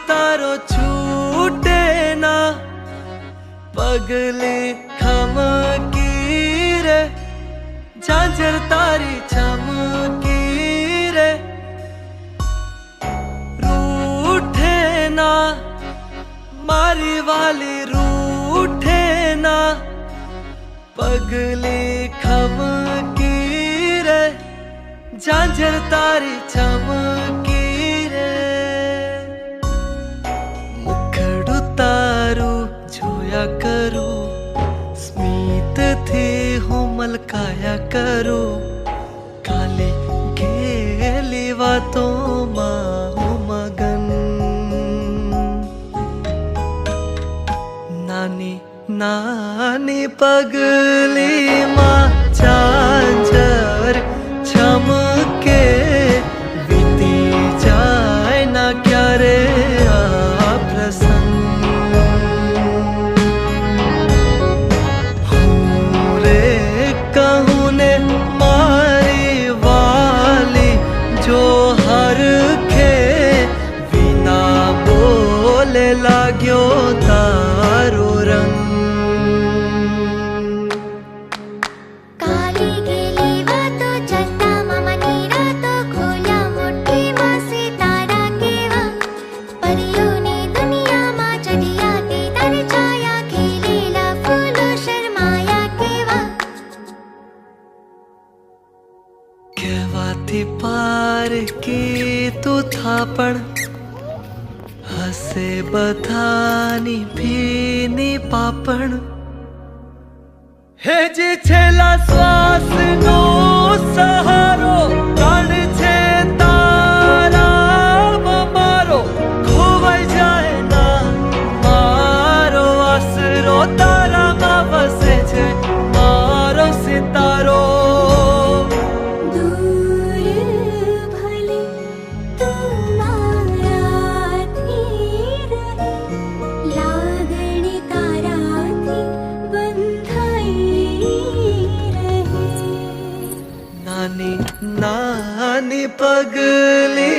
तारो छूटे ना, पगले खमकी रे, झांझर तारी चमकी रे। रूठे ना मारी वाली, रूठे ना, पगले खमकी रे, झांझर तारी चमकी रे। मुखड़ू तारू જોયા કરું, સ્મિતથી હું મલકાયા કરું, કાલે ગેલી વાતોમાં હું મગન। નાની નાની પગલીમાં ઝાંઝર છમકે, વીતી જાય ના ક્યારે આ પ્રસંગ। कहूँ ने मारी वाली जो हर खे, बिना बोले लाग्यो तारो रंग। काली गेली वातो चलता मामानी रातो, खोल्या मुठ्ठीમાં સિતારા કેવા, પરીઓની દુનિયામાં ચઢિયા તે તારે છાયા, ખીલેલા ફૂલો શરમાયા કેવા। કહેવાથી પાર કે તું થાપણ, હસે બધાની ભીની પાપણ। હે જે છેલ્લા શ્વાસનો સહારો, પ્રાણ છે તારામાં મારો, ખોવાઈ જાય ના મારો આસરો, તારામાં વસે છે મારો સિતારો। नानी नानी पगली